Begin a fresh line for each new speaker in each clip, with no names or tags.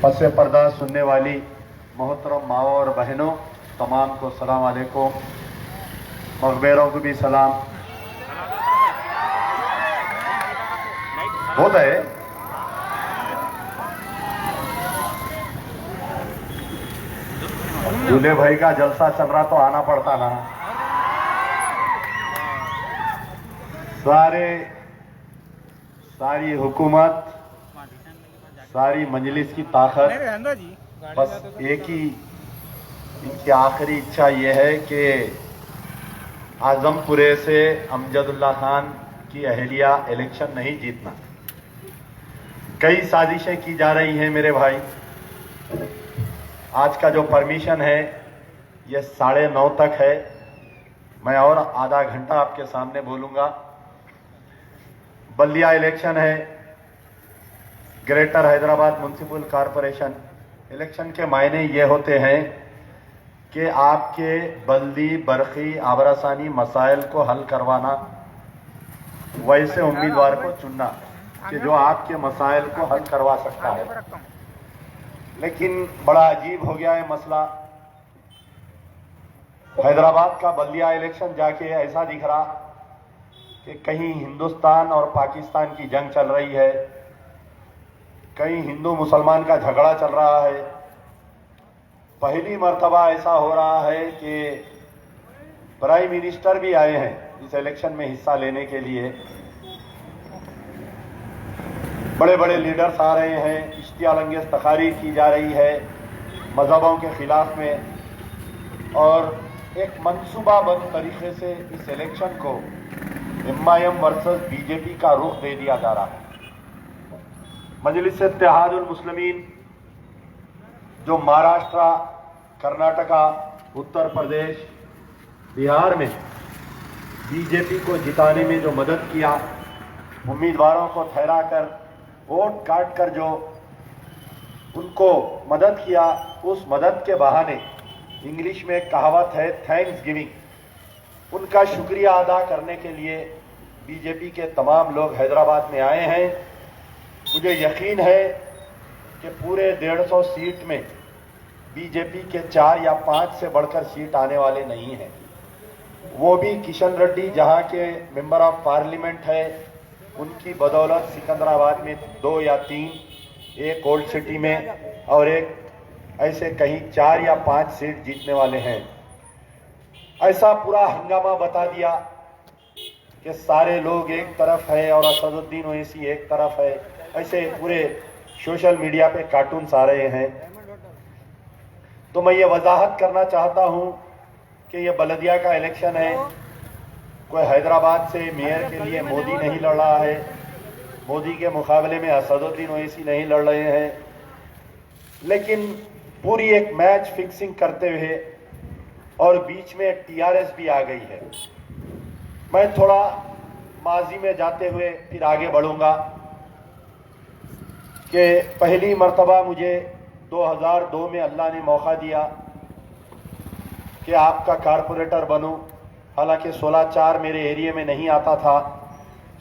पसे पर्दा सुनने वाली मोहतरम माओ और बहनों, तमाम को सलाम अलैकुम। मगबेरों को भी सलाम। होता है दूल्हे भाई का जलसा चल रहा तो आना पड़ता ना। सारी हुकूमत, सारी मजलिस की ताकत, बस एक ही इनकी आखिरी इच्छा यह है कि आजमपुरे से अमजदुल्ला खान की अहलिया इलेक्शन नहीं जीतना। कई साजिशें की जा रही हैं मेरे भाई। आज का जो परमिशन है यह 9:30 तक है। मैं और आधा घंटा आपके सामने बोलूंगा। बल्दिया इलेक्शन है, greater Hyderabad municipal corporation. Election के मायने ये होते हैं कि आपके बल्दी, बरखी, आबरासानी मसाइल को हल करवाना, वैसे उम्मीदवार को चुनना कि जो आपके मसाइल को हल करवा सकता है। लेकिन बड़ा अजीब हो गया है मसला। हैदराबाद का बल्दिया इलेक्शन जाके ऐसा दिख रहा कि कहीं हिंदुस्तान और पाकिस्तान की जंग चल रही है, कहीं हिंदू मुसलमान का झगड़ा चल रहा है। पहली मर्तबा ऐसा हो रहा है कि प्राइम मिनिस्टर भी आए हैं इस इलेक्शन में हिस्सा लेने के लिए। बड़े बड़े लीडर्स आ रहे हैं, इश्तियाल-अंगेज़ तकारीर की जा रही है मजहबों के खिलाफ में, और एक मंसूबाबंद तरीके से इस इलेक्शन को एमआईएम वर्सेस बीजेपी का रुख दे दिया जा रहा है। मजलिस-ए-इत्तेहादुल मुस्लिमीन जो महाराष्ट्र, कर्नाटका, उत्तर प्रदेश, बिहार में बीजेपी को जिताने में जो मदद किया, उम्मीदवारों को ठहरा कर वोट काट कर जो उनको मदद किया, उस मदद के बहाने, इंग्लिश में एक कहावत है थैंक्स गिविंग, उनका शुक्रिया अदा करने के लिए बीजेपी के तमाम लोग हैदराबाद में आए हैं। मुझे यकीन है कि पूरे 150 सीट में बीजेपी के 4 या 5 से बढ़कर सीट आने वाले नहीं हैं। वो भी किशन रेड्डी जहां के मेंबर ऑफ पार्लियामेंट है, उनकी बदौलत सिकंदराबाद में 2 या 3, एक ओल्ड सिटी में और एक ऐसे कहीं 4 या 5 सीट जीतने वाले हैं। ऐसा पूरा हंगामा बता दिया कि सारे लोग एक तरफ है और असदुद्दीन ओवैसी एक तरफ है। ऐसे पूरे सोशल मीडिया पे कार्टून्स आ रहे हैं। तो मैं ये वजाहत करना चाहता हूं कि ये बल्दिया का इलेक्शन है। कोई हैदराबाद से मेयर के लिए मोदी नहीं लड़ रहा है, मोदी के मुकाबले में असदुद्दीन ओवैसी नहीं लड़ रहे हैं, लेकिन पूरी एक मैच फिक्सिंग करते हुए और बीच में टीआरएस भी आ गई है। मैं थोड़ा माजी में जाते हुए फिर आगे बढ़ूंगा कि पहली मर्तबा मुझे 2002 में अल्लाह ने मौका दिया कि आपका कारपोरेटर बनूं। हालांकि 16-4 मेरे एरिया में नहीं आता था,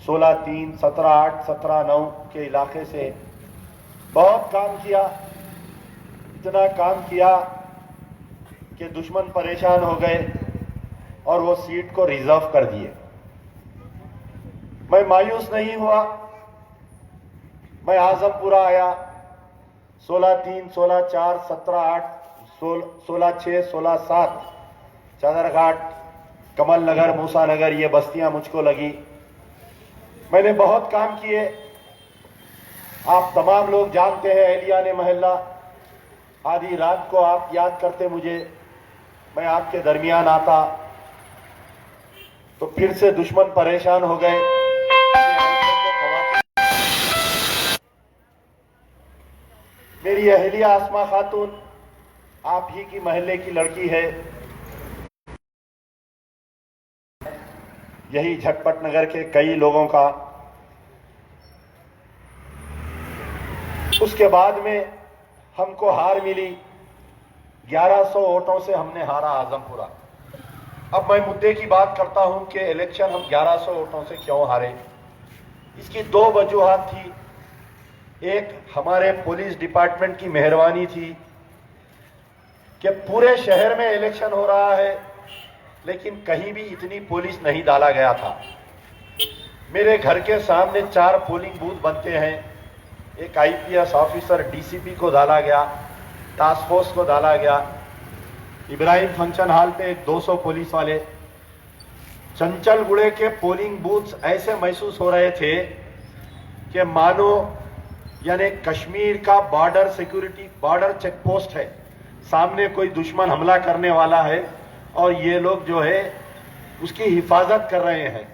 16-3, 17-8, 17-9 के इलाके से बहुत काम किया। इतना काम किया कि दुश्मन परेशान हो गए और वो सीट को रिजर्व कर दिए। मैं मायूस नहीं हुआ। मैं आजमपुरा आया, 16-3, 16-4, 17-8, 16-6, 16-7, चादरघाट, कमल नगर, मूसा नगर, ये बस्तियां मुझको लगी। मैंने बहुत काम किए। आप तमाम लोग जानते हैं एहलियान महल्ला। आधी रात को आप याद करते मुझे, मैं आपके दरमियान आता तो फिर से दुश्मन परेशान हो गए। मेरी अहलिया आसमा खातून आप ही की महल्ले की लड़की है। यही झटपट नगर के कई लोगों का। उसके बाद में हमको हार मिली। 1100 वोटों से हमने हारा आजमपुरा। अब मैं मुद्दे की बात करता हूं कि इलेक्शन हम 1100 वोटों से क्यों हारे। इसकी 2 वजूहात थी। एक हमारे पुलिस डिपार्टमेंट की मेहरबानी थी कि पूरे शहर में इलेक्शन हो रहा है लेकिन कहीं भी इतनी पुलिस नहीं डाला गया था। मेरे घर के सामने 4 पोलिंग बूथ बनते हैं। एक आईपीएस ऑफिसर डीसीपी को डाला गया, टास्क फोर्स को डाला गया। इब्राहिम फंक्शन हॉल पे एक 200 पुलिस वाले। चंचलगुड़े के पोलिंग बूथ्स ऐसे महसूस हो रहे थे कि मानो यानी कश्मीर का border security border check post है, सामने कोई दुश्मन हमला करने वाला है और ये लोग जो है उसकी हिफाजत कर रहे हैं।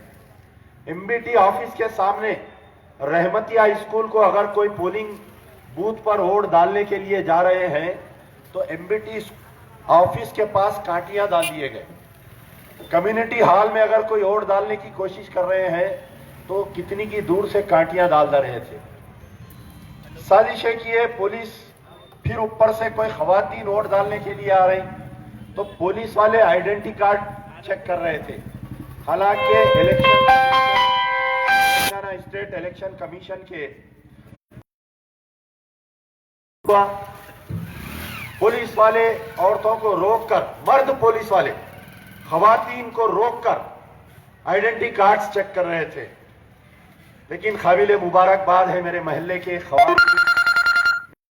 एमबीटी ऑफिस के सामने रहमतिया स्कूल को अगर कोई पोलिंग बूथ पर वोट डालने के लिए जा रहे हैं तो एमबीटी ऑफिस के पास कांटियां डाल दिए गए। कम्युनिटी हॉल में अगर कोई वोट डालने की कोशिश कर रहे हैं तो कितनी की दूर से कांटियां डाल रहे थे। साजिशें किए पुलिस, फिर ऊपर से कोई खवातीन वोट डालने के लिए आ रही तो पुलिस वाले आइडेंटिटी कार्ड चेक कर रहे थे। हालांकि तेलंगाना स्टेट इलेक्शन कमीशन के पुलिस वाले औरतों को रोककर, मर्द पुलिस वाले खवातीन को रोककर आइडेंटिटी कार्ड्स चेक कर रहे थे। लेकिन काबिल मुबारकबाद है मेरे महल्ले के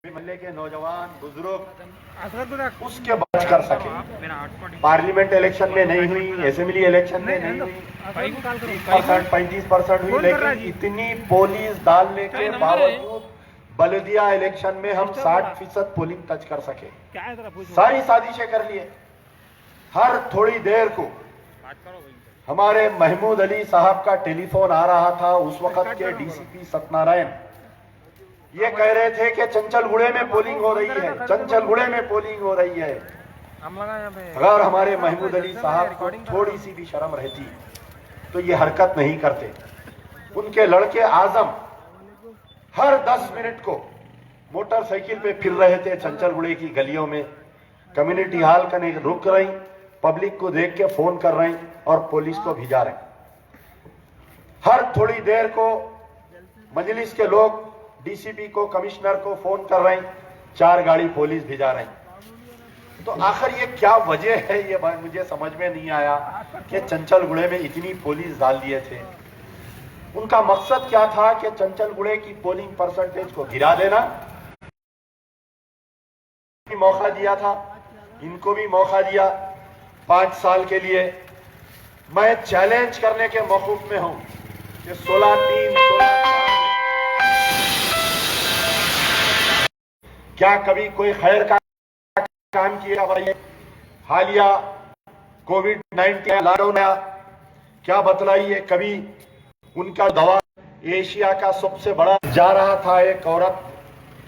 महल्ले के नौजवान बुजुर्ग उसके बच कर सके। पार्लियामेंट इलेक्शन में नहीं हुई, असेंबली इलेक्शन में नहीं हुई, 35% हुई, लेकिन इतनी पुलिस डालने के बावजूद बल्दिया इलेक्शन में हम 60% पोलिंग टच कर सके। सारी साजिशें कर लिए। हर थोड़ी देर को हमारे महमूद अली साहब का टेलीफोन आ रहा था। उस वक्त के डीसीपी सत्यनारायण ये कह रहे थे कि चंचलगुड़े में पोलिंग हो रही है, चंचलगुड़े में पोलिंग हो रही है। अगर हमारे महमूद अली साहब को थोड़ी सी भी शर्म रहती तो ये हरकत नहीं करते। उनके लड़के आजम हर 10 मिनट को मोटरसाइकिल पे फिर रहे थे चंचलगुड़े की गलियों में। कम्युनिटी हॉल का नहीं रुक रही, पब्लिक को देख के फोन कर रही और पुलिस को भिजा रहे। हर थोड़ी देर को मजलिस के लोग डीसीपी को, कमिश्नर को फोन कर रहे, 4 गाड़ी पुलिस भिजा रही। तो आखिर ये क्या वजह है, ये मुझे समझ में नहीं आया कि चंचलगुड़े में इतनी पुलिस डाल दिए थे। उनका मकसद क्या था कि चंचलगुड़े की पोलिंग परसेंटेज को गिरा देना। मौका दिया था, इनको भी मौका दिया 5 साल के लिए। मैं चैलेंज करने के मौकूफ में हूं कि 16/3, 16/4 क्या कभी कोई खैर का काम किया? हालिया कोविड-19 लॉकडाउन आया, क्या बतलाइए? कभी उनका दवा एशिया का सबसे बड़ा जा रहा था। एक औरत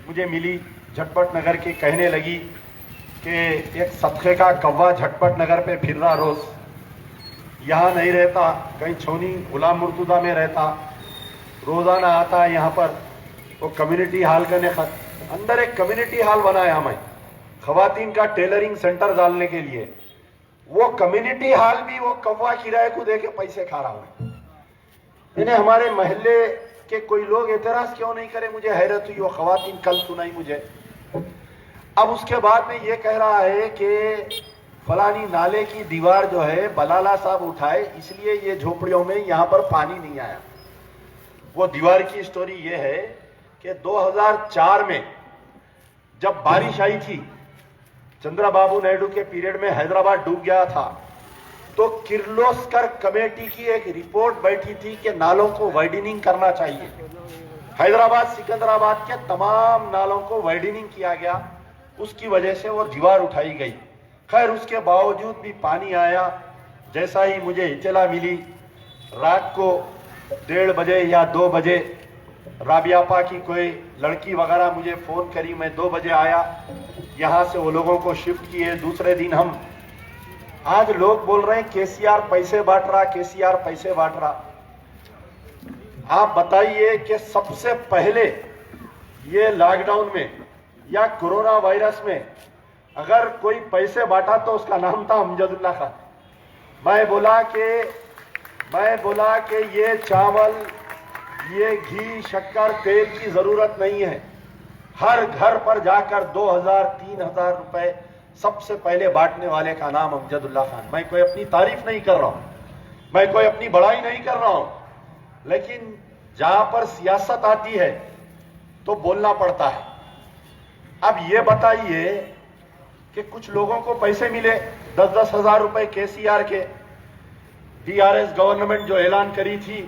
मुझे मिली झटपट नगर की, कहने लगी कि एक सदके का कौवा झटपट नगर पे फिर रहा, रोज यहाँ नहीं रहता, कहीं छोनी गुलाम मुर्तुजा में रहता, रोजाना आता है यहाँ पर। वो कम्युनिटी हॉल का अंदर एक कम्युनिटी हॉल बनाया मैं खवातीन का टेलरिंग सेंटर डालने के लिए। वो कम्युनिटी हॉल भी वो कौवा किराए को दे के पैसे खा रहा हूं। इन्हें हमारे महल्ले के कोई लोग एतराज क्यों नहीं करे, मुझे हैरत हुई। वो खवातीन कल सुनाई मुझे। अब उसके बाद में ये कह रहा है कि फलानी नाले की दीवार जो है बलाला साहब उठाए, इसलिए ये झोपड़ियों में यहां पर पानी नहीं आया। वो दीवार की स्टोरी ये है कि 2004 में जब बारिश आई थी, चंद्रबाबू नायडू के पीरियड में हैदराबाद डूब गया था, तो किर्लोस्कर कमेटी की एक रिपोर्ट बैठी थी कि नालों को वाइडनिंग करना चाहिए। हैदराबाद सिकंदराबाद के तमाम नालों को वाइडनिंग किया गया, उसकी वजह से वो दीवार उठाई गई। खैर उसके बावजूद भी पानी आया। जैसा ही मुझे इत्तला मिली, रात को 1:30 बजे या 2 बजे राबियापा की कोई लड़की वगैरह मुझे फोन करी। मैं 2 बजे आया, यहां से वो लोगों को शिफ्ट किए। दूसरे दिन हम, आज लोग बोल रहे हैं केसीआर पैसे बांट रहा, केसीआर पैसे बांट रहा। आप बताइए कि सबसे पहले ये लॉकडाउन में या कोरोना वायरस में अगर कोई पैसे बांटा तो उसका नाम था अमजदुल्ला खान। मैं बोला कि ये चावल, ये घी शक्कर तेल की जरूरत नहीं है। हर घर पर जाकर 2000-3000 रुपए सबसे पहले बांटने वाले का नाम अमजदुल्ला खान। मैं कोई अपनी तारीफ नहीं कर रहा हूं, मैं कोई अपनी बड़ाई नहीं कर रहा हूं, लेकिन जहां पर सियासत आती है तो बोलना पड़ता है। अब ये बताइए कि कुछ लोगों को पैसे मिले 10-10 हजार रुपए केसीआर के, डीआरएस गवर्नमेंट जो ऐलान करी थी,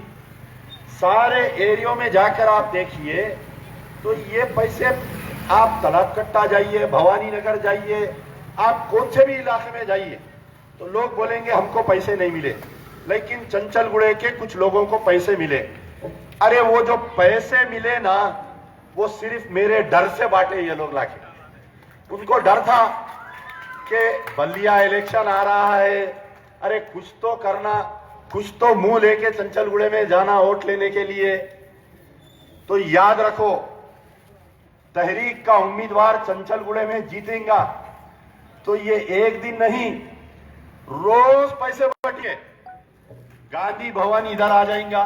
सारे एरियो में जाकर आप देखिए तो ये पैसे, आप तलाबकट्टा जाइए, भवानी नगर जाइए, आप कौन से भी इलाके में जाइए तो लोग बोलेंगे हमको पैसे नहीं मिले, लेकिन चंचलगुड़े के कुछ लोगों को पैसे मिले। अरे वो जो पैसे मिले ना, वो सिर्फ मेरे डर से बांटे ये लोग लाके। उनको डर था कि बल्लिया इलेक्शन आ रहा है, अरे कुछ तो करना, कुछ तो मुंह लेके चंचलगुड़े में जाना वोट लेने के लिए। तो याद रखो, तहरीक का उम्मीदवार चंचलगुड़े में जीतेगा तो ये एक दिन नहीं, रोज पैसे बटिए। गांधी भवन इधर आ जाएगा,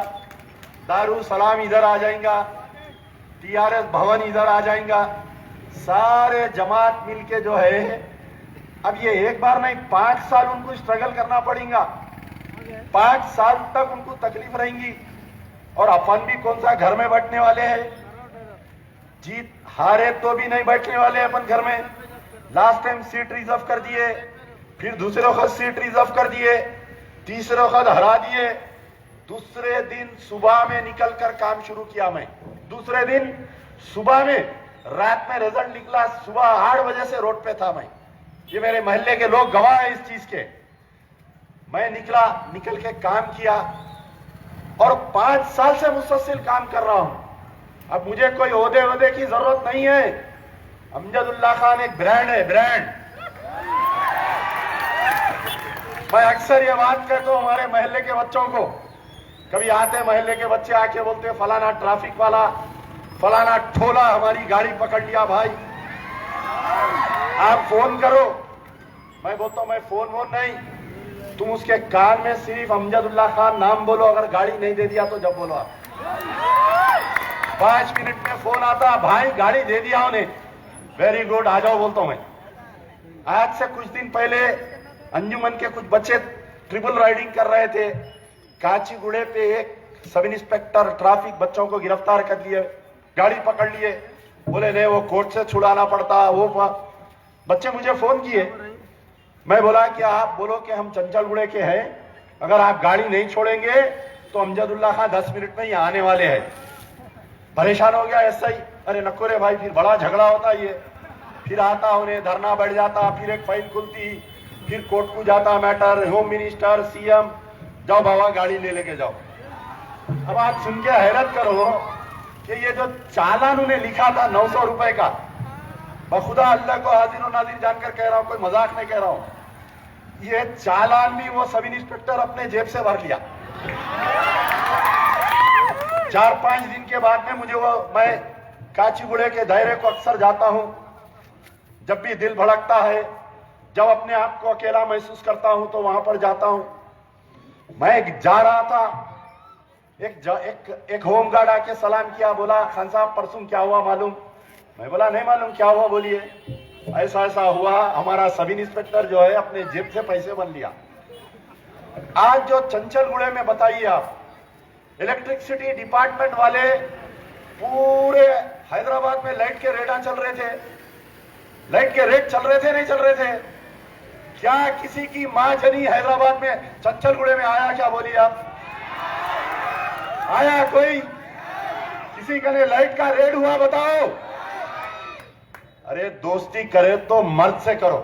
दारू सलाम इधर आ जाएगा, टीआरएस भवन इधर आ जाएगा, सारे जमात मिलके जो है, अब ये एक बार नहीं 5 साल उनको स्ट्रगल करना पड़ेगा, 5 साल तक उनको तकलीफ रहेंगी। और अपन भी कौन सा घर में बैठने वाले हैं, जीत हारे तो भी नहीं बैठने वाले अपन घर में। लास्ट टाइम सीट रिजर्व कर दिए, फिर दूसरे वक्त सीट रिजर्व कर दिए, तीसरे वक्त हरा दिए, दूसरे दिन सुबह में निकलकर काम शुरू किया। मैं दूसरे दिन सुबह में, रात में रिजल्ट निकला, सुबह 8 बजे से रोड पे था मैं। ये मेरे मोहल्ले के लोग गवाह हैं इस चीज के। मैं निकल के काम किया और 5 साल से मुसलसल काम कर रहा हूं। अब मुझे कोई ओहदे की जरूरत नहीं है। अमजदुल्ला खान एक ब्रांड है, ब्रांड। मैं अक्सर ये बात कहता हूं हमारे मोहल्ले के बच्चों को, कभी आते मोहल्ले के बच्चे आके बोलते फलाना ट्रैफिक वाला, फलाना ठोला हमारी गाड़ी पकड़ लिया, भाई आप फोन करो। मैं बोलता हूं मैं फोन वोन नहीं, तुम उसके कान में सिर्फ अमजदुल्ला खान नाम बोलो, अगर गाड़ी नहीं दे दिया तो जब बोलो आप। 5 मिनट में फोन आता, भाई गाड़ी दे दिया उन्हें, वेरी गुड, आ जाओ बोलता हूं मैं। आज से कुछ दिन पहले अंजुमन के कुछ बच्चे ट्रिपल राइडिंग कर रहे थे, काचीगुड़े पे एक सब इंस्पेक्टर ट्रैफिक बच्चों को गिरफ्तार कर लिए, गाड़ी पकड़ लिए, बोले नहीं वो कोर्ट से छुड़ाना पड़ता। वो बच्चे मुझे फोन किए, मैं बोला कि आप बोलो कि हम चंचलगुड़े के हैं, अगर आप गाड़ी नहीं छोड़ेंगे तो अमजदुल्ला खान 10 मिनट में ही आने वाले हैं। परेशान हो गया एसआई, अरे नको रे भाई, फिर बड़ा झगड़ा होता ये, फिर आता उन्हें धरना बढ़ जाता, फिर एक फाइल खुलती, फिर कोर्ट को जाता मैटर, होम मिनिस्टर, सीएम, जाओ बाबा गाड़ी ले लेके जाओ। अब आप सुन के हैरत करो कि ये जो चालान उन्हें लिखा था 900 रुपए का, बखुदा अल्लाह को हाजिर और नाजिर जानकर कह रहा हूं, कोई मजाक नहीं कह रहा हूं, ये चालान भी वो सब इंस्पेक्टर अपने जेब से भर लिया। 4-5 दिन के बाद में मुझे मैं काचीगुड़े के दायरे को अक्सर जाता हूं, जब भी दिल भड़कता है, जब अपने आप को अकेला महसूस करता हूं तो वहां पर जाता हूं। मैं जा रहा था, एक होमगार्ड आके सलाम किया, बोला खान साहब परसों क्या हुआ मालूम? मैं बोला नहीं मालूम, क्या हुआ बोलिए। ऐसा ऐसा हुआ, हमारा सब इंस्पेक्टर जो है अपने जेब से पैसे बन लिया। आज जो चंचलगुड़े में बताइए आप, इलेक्ट्रिसिटी डिपार्टमेंट वाले पूरे हैदराबाद में लाइट के रेट चल रहे थे, लाइट के रेट चल रहे थे, नहीं चल रहे थे क्या? किसी की मां जनी हैदराबाद में चंचलगुड़े में आया क्या बोलिए आप? आया कोई? किसी का ने लाइट का रेट हुआ बताओ? अरे दोस्ती करे तो मर्द से करो,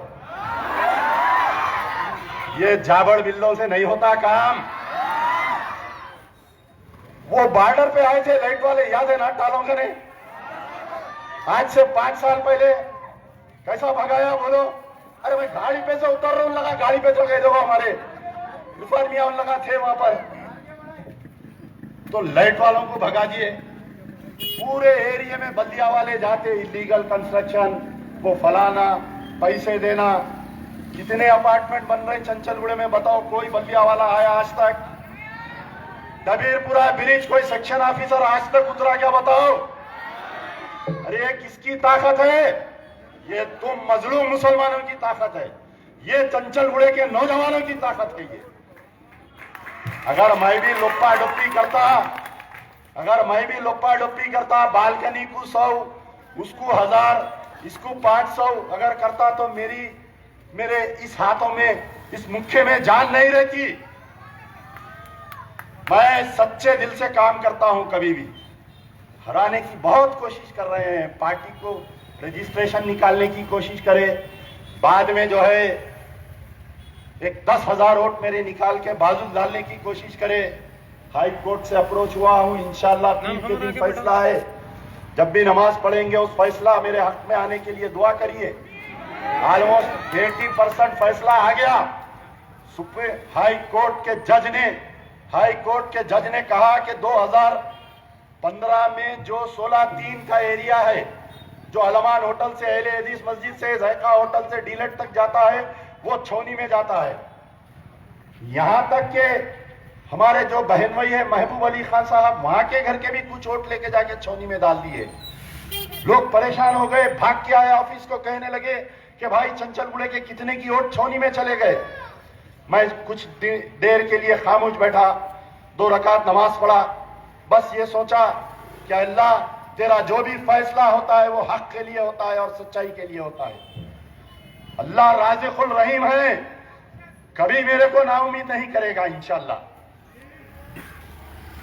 ये जाबड़ बिल्लों से नहीं होता काम। वो बॉर्डर पे आए थे लाइट वाले, याद है ना टालोंगे ने? आज से 5 साल पहले कैसा भगाया बोलो? अरे मैं गाड़ी पे से उतर रहा हूं, लगा गाड़ी पे तो कह दो हमारे गुफार मियां लगा थे वहां पर, तो लाइट वालों को भगा दिए। पूरे एरिया में बल्दिया वाले जाते, इलीगल कंस्ट्रक्शन, वो फलाना, पैसे देना। कितने अपार्टमेंट बन रहे चंचलगुड़े में बताओ, कोई बल्दिया वाला आया आज तक? डबीरपुरा ब्रिज कोई सेक्शन ऑफिसर आज तक उतरा क्या बताओ? अरे ये किसकी ताकत है? ये तुम मजलूम मुसलमानों की ताकत है, ये चंचलगुड़े के नौजवानों की ताकत है। ये अगर मैं भी लोप्पा डुप्पी करता, बालकनी को 100, उसको 1000, इसको 500 अगर करता तो मेरे इस हाथों में, इस मुट्ठी में जान नहीं रहती। मैं सच्चे दिल से काम करता हूं। कभी भी हराने की बहुत कोशिश कर रहे हैं, पार्टी को रजिस्ट्रेशन निकालने की कोशिश करे, बाद में जो है एक 10,000 वोट मेरे निकाल के बाजू डालने की कोशिश करे। हाई कोर्ट से अप्रोच हुआ हूं, इंशाल्लाह 3 के दिन फैसला है। जब भी नमाज पढ़ेंगे उस फैसला मेरे हक में आने के लिए दुआ करिए। ऑलमोस्ट 80% फैसला आ गया। सुप्रीम हाई कोर्ट के जज ने कहा कि 2015 में जो 16-3 का एरिया है, जो अलमान होटल से, अहले हदीस मस्जिद से, ज़ैका होटल से डीलेट तक जाता है, वो छौनी में जाता है। यहां तक के हमारे जो बहन भाई है महबूब अली खान साहब, वहां के घर के भी कुछ वोट लेके जाके छौनी में डाल दिए। लोग परेशान हो गए, भाग के आए ऑफिस को, कहने लगे कि भाई चंचलगुड़े के कितने की वोट छौनी में चले गए। मैं कुछ देर के लिए खामोश बैठा, 2 रकात नमाज पढ़ा, बस ये सोचा कि अल्लाह तेरा जो भी फैसला होता है वो हक के लिए होता है और सच्चाई के लिए होता है। अल्लाह राज़िकुल रहीम है, कभी मेरे को नाउमीद नहीं करेगा इंशाअल्लाह।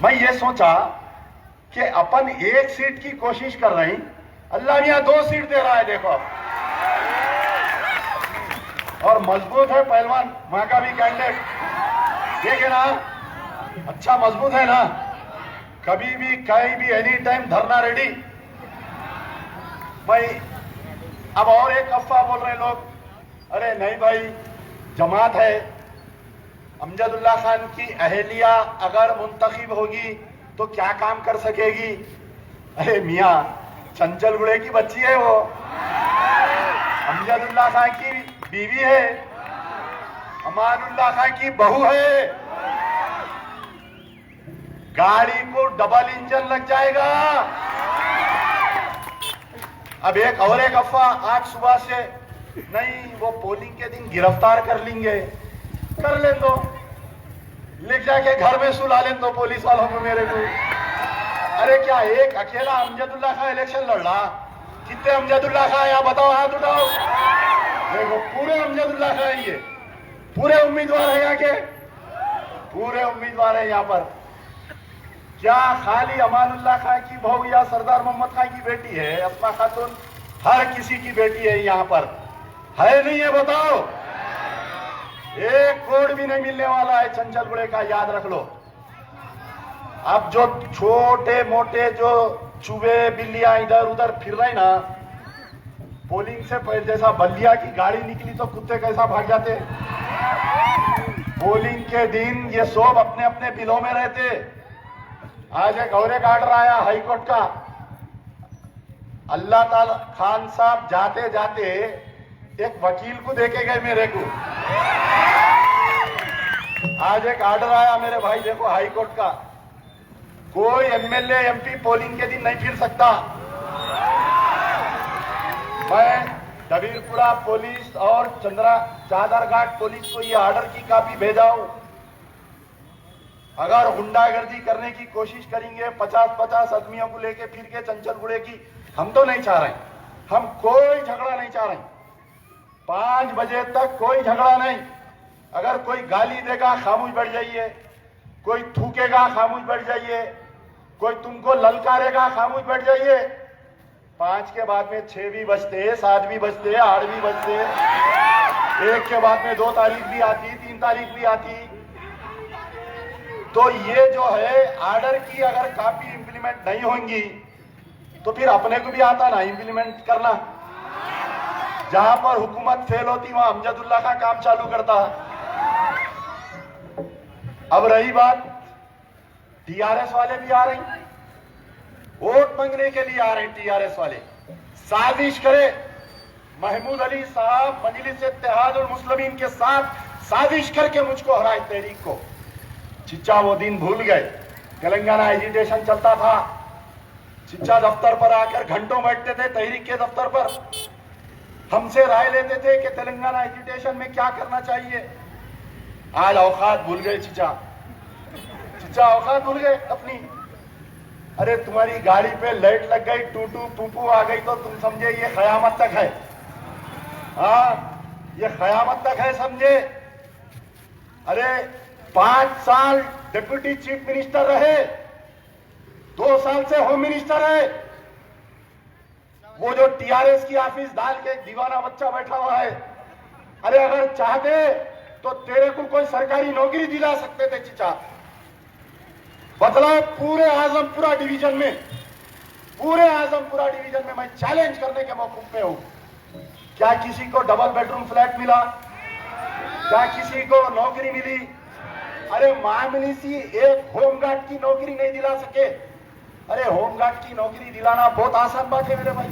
मैं ये सोचा कि अपन 1 सीट की कोशिश कर रहे हैं, अल्लाह यहां 2 सीट दे रहा है। देखो अब, और मजबूत है पहलवान वहां का भी कैंडिडेट, देखे ना, अच्छा मजबूत है ना, कभी भी कहीं भी एनी टाइम धरना रेडी। भाई अब और एक अफवाह बोल रहे लोग, अरे नहीं भाई जमात है, अमजदुल्ला खान की अहलिया अगर मुंतखब होगी तो क्या काम कर सकेगी? अरे मियां, चंचलगुड़े की बच्ची है वो, अमजदुल्ला खान की बीवी है, अमानुल्लाह खान की बहू है, गाड़ी को डबल इंजन लग जाएगा। अब एक अफवाह आज सुबह से, नहीं वो पोलिंग के दिन गिरफ्तार कर लेंगे, कर ले दो, ले जाके घर में सुला ले दो पुलिस वालों को मेरे को। अरे क्या एक अकेला अमजदुल्ला खान इलेक्शन लड़ रहा? कितने अमजदुल्ला खान यहाँ बताओ, हाथ उठाओ। देखो पूरे अमजदुल्ला खान, ये पूरे उम्मीदवार है, यहाँ के पूरे उम्मीदवार है यहाँ पर। क्या खाली अमानुल्लाह खान की बहू या सरदार मोहम्मद खान की बेटी है? अस्मा खातून हर किसी की बेटी है यहाँ पर, है नहीं है बताओ? 1 करोड़ भी नहीं मिलने वाला है चंचलगुड़े का, याद रख लो। अब जो छोटे मोटे जो चूहे बिल्लियां इधर उधर फिर रहे ना, पोलिंग से पहले जैसा बल्लिया की गाड़ी निकली तो कुत्ते कैसा भाग जाते, पोलिंग के दिन ये सब अपने अपने बिलों में रहते। आज एक और एक आर्डर आया हाईकोर्ट का, अल्लाह ताला खान साहब जाते जाते एक वकील को देके गए मेरे को। आज एक आर्डर आया मेरे भाई, देखो हाईकोर्ट का, कोई एमएलए एमपी पोलिंग के दिन नहीं फिर सकता। मैं डबीरपुरा पुलिस और चादरघाट पुलिस को ये ऑर्डर की कॉपी भेजा हूं। अगर गुंडागर्दी करने की कोशिश करेंगे 50-50 आदमियों को लेके फिर के चंचलगुड़े की, हम तो नहीं चाह रहे, हम कोई झगड़ा नहीं चाह रहे। 5 बजे तक कोई झगड़ा नहीं। अगर कोई गाली देगा खामोश बैठ जाइए, कोई थूकेगा खामोश बैठ जाइए, कोई तुमको ललकारेगा खामोश बैठ जाइए। 5 के बाद में 6 भी बजते, 7 भी बजते, 8 भी बजते, 1 के बाद में 2 तारीख भी आती, 3 तारीख भी आती। तो ये जो है ऑर्डर की अगर कॉपी इंप्लीमेंट नहीं होंगी तो फिर अपने को भी आता ना इंप्लीमेंट करना। जहां पर हुकूमत फेल होती वहां अमजदुल्ला का काम चालू करता। अब रही बात, टीआरएस वाले भी आ रहे हैं, वोट मांगने के लिए आ रहे हैं। टीआरएस वाले साजिश करे, महमूद अली साहब मजलिस इत्तेहादुल मुस्लिमीन के साथ साजिश करके मुझको हराए तहरीक को। चिच्चा वो दिन भूल गए, तेलंगाना एजिटेशन चलता था, चिच्चा दफ्तर पर आकर घंटों बैठते थे तहरीक के दफ्तर पर, हमसे राय लेते थे कि तेलंगाना एजिटेशन में क्या करना चाहिए। आज औकात भूल गए चिच्चा औकात भूल गए अपनी। अरे तुम्हारी गाड़ी पे लाइट लग गई, टूटू पुपू आ गई तो तुम समझे ये कयामत तक है। हाँ, ये कयामत तक है समझे। अरे 5 साल डिप्यूटी चीफ मिनिस्टर रहे, 2 साल से होम मिनिस्टर है। वो जो टीआरएस की ऑफिस डाल के दीवाना बच्चा बैठा हुआ है, अरे अगर चाहते तो तेरे को कोई सरकारी नौकरी दिला सकते थे चिचा। बदलाव पूरे आजमपुरा डिवीजन में, पूरे आजमपुरा डिवीजन में मैं चैलेंज करने के मौके पे हूं। क्या किसी को डबल बेडरूम फ्लैट मिला? क्या किसी को नौकरी मिली? अरे मामूली सी एक होमगार्ड की नौकरी नहीं दिला सके। अरे होमगार्ड की नौकरी दिलाना बहुत आसान बात है मेरे भाई।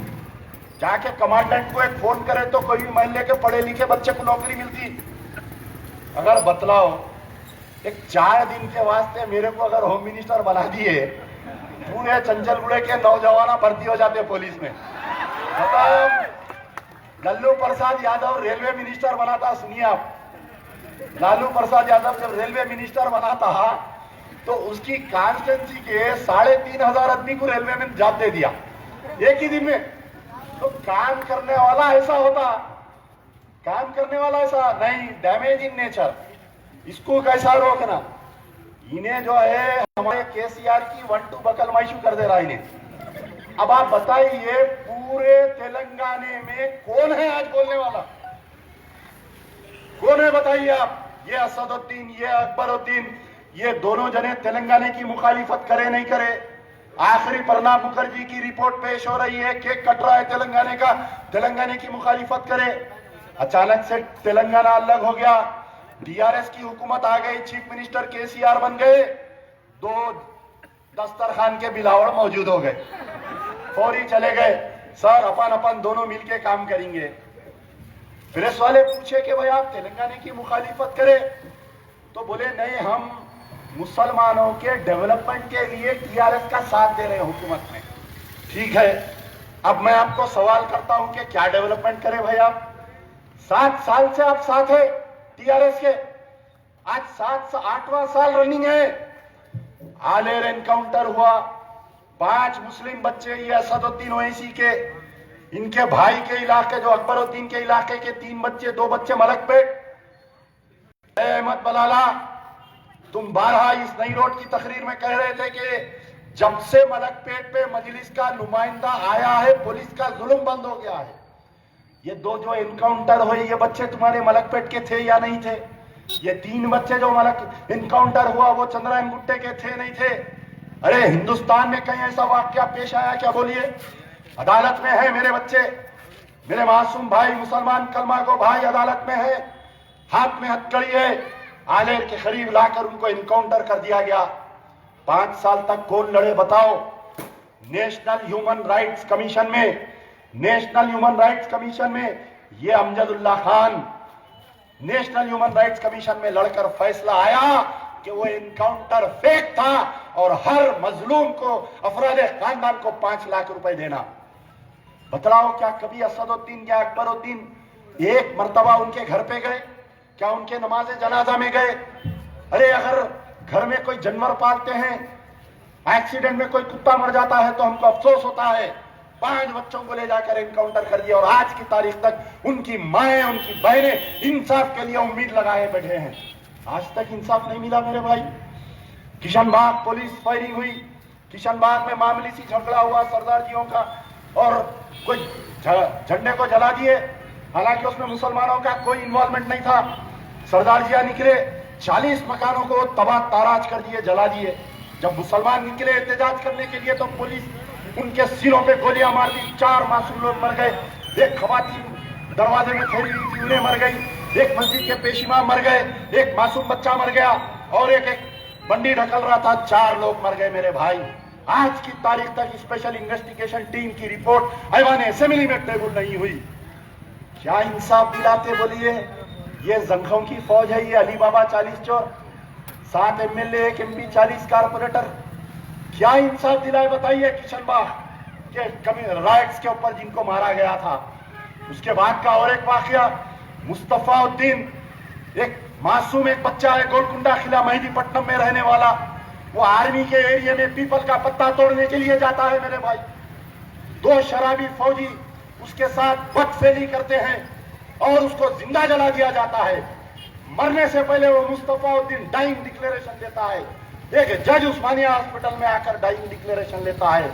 जाके कमांडेंट को एक फोन करे तो कोई भी मोहल्ले के पढ़े लिखे बच्चे को नौकरी मिलती। अगर बतलाओ एक 4 दिन के वास्ते मेरे को अगर होम मिनिस्टर बना दिए, पूरे चंचलगुड़े के नौजवान भर्ती हो जाते पुलिस में। मतलब लालू प्रसाद यादव रेलवे मिनिस्टर बना था, सुनिए आप, लालू प्रसाद यादव जब रेलवे मिनिस्टर बना था तो उसकी कॉन्स्टिट्यूंसी के 3,500 आदमी को रेलवे में जॉब दे दिया एक ही दिन में। तो काम करने वाला ऐसा होता, काम करने वाला ऐसा नहीं, डैमेज इन नेचर। इसको कैसा रोकना? इन्हें जो है हमारे केसीआर की 1-2 बकलमाइशी कर दे रहा इन्हें। अब आप बताइए पूरे तेलंगाने में कौन है आज बोलने वाला? कौन है बताइए आप? ये असदुद्दीन, ये अकबरुद्दीन, ये दोनों जने तेलंगाना की मुखालिफत करे नहीं करे। आखिरी प्रणब मुखर्जी की रिपोर्ट पेश हो रही है, केक कट रहा है तेलंगाना का, तेलंगाना की मुखालिफत करे। अचानक से तेलंगाना अलग हो गया, टीआरएस की हुकूमत आ गई, चीफ मिनिस्टर केसीआर बन गए, 2 दस्तरखान के बिलावड़ मौजूद हो गए, फौरी चले गए, सर अपन दोनों मिलके काम करेंगे। प्रेस वाले पूछे कि भाई आप तेलंगाना की मुखालिफत करें, तो बोले नहीं, हम मुसलमानों के डेवलपमेंट के लिए टीआरएस का साथ दे रहे हैं हुकूमत में। ठीक है, अब मैं आपको सवाल करता हूं कि क्या डेवलपमेंट करें भाई आप? 7 साल से आप साथ है टीआरएस के, आज 8वां साल रनिंग है। आलेर एनकाउंटर हुआ, 5 मुस्लिम बच्चे, ये असदुद्दीन ओवैसी के, इनके भाई के इलाके जो अकबरुद्दीन के इलाके के 3 बच्चे, 2 बच्चे मलकपेट। अहमद बलाला, तुम 12 इस नई रोड की तकरीर में कह रहे थे कि जब से मलकपेट पे मजलिस का नुमाइंदा आया है पुलिस का जुल्म बंद हो गया है। ये 2 जो एनकाउंटर हुए, ये बच्चे तुम्हारे मलकपेट के थे या नहीं थे? ये 3 बच्चे जो एनकाउंटर हुआ वो चंद्रायन गुट्टे के थे नहीं थे? अरे हिंदुस्तान में कहीं ऐसा वाकया पेश आया क्या? बोलिए। अदालत में है मेरे बच्चे, मेरे मासूम भाई मुसलमान कलमा को भाई अदालत में है, हाथ में हथकड़ी है, आलेर के करीब लाकर उनको एनकाउंटर कर दिया गया। 5 साल तक कौन लड़े बताओ? नेशनल ह्यूमन राइट्स कमीशन में, नेशनल ह्यूमन राइट्स कमीशन में ये Amjadullah Khan national human rights commission में लड़कर फैसला आया कि वो एनकाउंटर फेक था और हर मजलूम को, अफराद खानदान को 5 लाख रुपए देना। बतलाओ क्या कभी असदुद्दीन या अकबरुद्दीन एक मर्तबा उनके घर पे गए? क्या उनके नमाज़े जनाजा में गए? अरे अगर घर में कोई जानवर पालते हैं, एक्सीडेंट में कोई कुत्ता मर जाता है तो हमको अफसोस होता है। 5 बच्चों को ले जाकर एनकाउंटर कर दिया और आज की तारीख तक उनकी माएं, उनकी बहनें इंसाफ के लिए उम्मीद लगाए बैठे हैं। आज तक इंसाफ नहीं मिला मेरे भाई। किशनबाग पुलिस फायरिंग हुई, किशनबाग में मामूली सी झगड़ा हुआ सरदारजियों का और कोई झंडे को जला दिए, हालांकि उसमें मुसलमानों का कोई इन्वॉल्वमेंट नहीं था। सरदारजिया निकले, 40 मकानों को तबाह ताराज कर दिए, जला दिए। जब मुसलमान निकले एहतजाज करने के लिए तो पुलिस उनके सिरों पे गोलियां मार दी, 4 मासूम लोग मर गए। एक खवातीन दरवाजे में खड़ी हुई थी, उन्हें मर गई। एक मस्जिद के पेशिमा मर गए, एक मासूम बच्चा मर गया और एक बंडी ढकल रहा था, 4 लोग मर गए मेरे भाई। आज की तारीख तक स्पेशल इन्वेस्टिगेशन टीम की रिपोर्ट ऐवान असेंबली में टेबल नहीं हुई। क्या इंसाफ दिलाते बोलिए? ये जंखों की फौज है, ये अली बाबा 40 चोर, 7 एमएलए, 1 एमपी, 40 कारपोरेटर। क्या इंसाफ दिलाए बताइए किशनबाग के राइट्स के ऊपर जिनको मारा गया था। उसके बाद का और एक वाकया, मुस्तफाउद्दीन, एक मासूम एक बच्चा है गोलकुंडा किला मेहदीपट्टनम में रहने वाला, वो आर्मी के एरिया में पीपल का पत्ता तोड़ने के लिए जाता है मेरे भाई। दो शराबी फौजी उसके साथ बदफेली करते हैं और उसको जिंदा जला दिया जाता है। मरने से पहले वो मुस्तफाउद्दीन डाइंग डिक्लेरेशन देता है। एक जज उस्मानिया हॉस्पिटल में आकर डाइंग डिक्लेरेशन लेता है।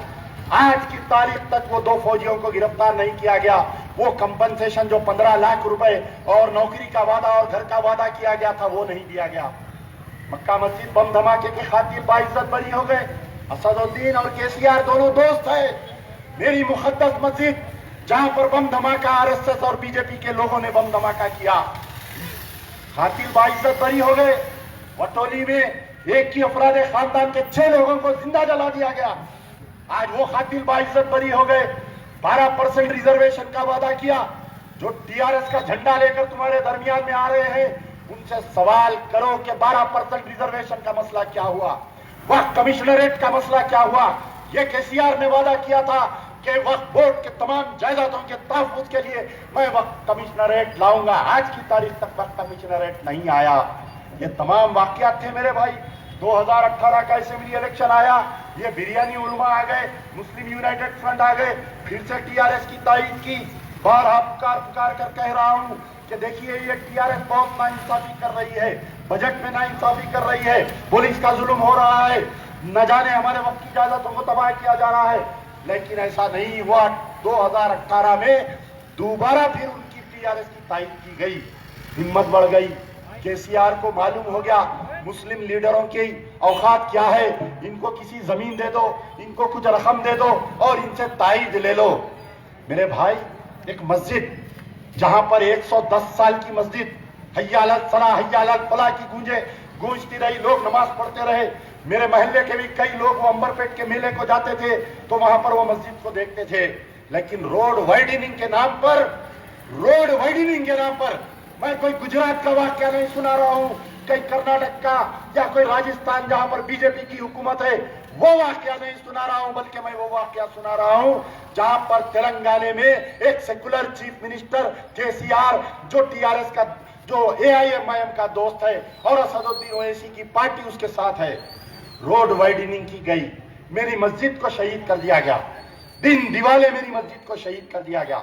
आज की तारीख तक वो दो फौजियों को गिरफ्तार नहीं किया गया। वो कंपनसेशन जो 15 लाख रुपए और नौकरी का वादा और घर का वादा किया गया था वो नहीं दिया गया। मक्का मस्जिद बम धमाके के खातिर बाइज्जत बरी हो गए। असदुद्दीन और केसीआर दोनों दोस्त है। मेरी मुकद्दस मस्जिद जहां पर बम धमाका आरएसएस और बीजेपी के लोगों ने बम धमाका किया, खातिर बाइज्जत बरी हो गए। वटोली में एक ही अफराद खानदान के 6 लोगों को जिंदा जला दिया गया। आज वो खातिर बाइज्जत बरी हो गए। 12% रिजर्वेशन का वादा किया। जो टीआरएस का झंडा लेकर तुम्हारे दरमियान में आ रहे हैं उनसे सवाल करो कि 12% रिजर्वेशन का मसला क्या हुआ, वह कमिश्नरेट का मसला क्या हुआ। ये केसीआर ने वादा किया था कि वक्फ बोर्ड के तमाम जायदादों के तहफ्फुज के लिए मैं वक्फ कमिश्नरेट लाऊंगा। आज की तारीख तक वक्फ कमिश्नरेट नहीं आया। ये तमाम वाकयात थे मेरे भाई। 2018 का असेंबली इलेक्शन आया, ये बिरयानी उलमा आ गए, मुस्लिम यूनाइटेड फ्रंट आ गए, फिर से टीआरएस की तायीद की। बारहा पुकार कर कह रहा हूं कि देखिए ये टीआरएस बहुत नाइंसाफी कर रही है, बजट में नाइंसाफी कर रही है, पुलिस का जुल्म हो रहा है, न जाने हमारे वक्त की जायदादों को तबाह किया जा रहा है। लेकिन ऐसा नहीं हुआ। 2018 में दोबारा फिर उनकी टीआरएस की तायीद की गई, हिम्मत बढ़ गई। केसीआर को मालूम हो गया मुस्लिम लीडरों की औकात क्या है, इनको किसी जमीन दे दो, इनको कुछ रकम दे दो और इनसे तायीद ले लो। मेरे भाई, एक मस्जिद जहां पर 110 साल की मस्जिद हय्यालत सला हय्यालत फला की गूंजती रही, लोग नमाज पढ़ते रहे। मेरे मोहल्ले के भी कई लोग वो अंबरपेट के मेले को जाते थे तो वहां पर वो मस्जिद को देखते थे। लेकिन रोड वाइडनिंग के नाम पर मैं कोई गुजरात का वाकया नहीं सुना रहा हूं, कहीं कर्नाटक का या कोई राजस्थान जहां पर बीजेपी की हुकूमत है वो वाकया नहीं सुना रहा हूं, बल्कि मैं वो वाकया सुना रहा हूं जहां पर तेलंगाना में एक सेकुलर चीफ मिनिस्टर केसीआर जो टीआरएस का जो एआईएमआईएम का दोस्त है और असदुद्दीन ओवैसी की पार्टी उसके साथ है, रोड वाइडनिंग की गई, मेरी मस्जिद को शहीद कर दिया गया। दिन दिवाले मेरी मस्जिद को शहीद कर दिया गया।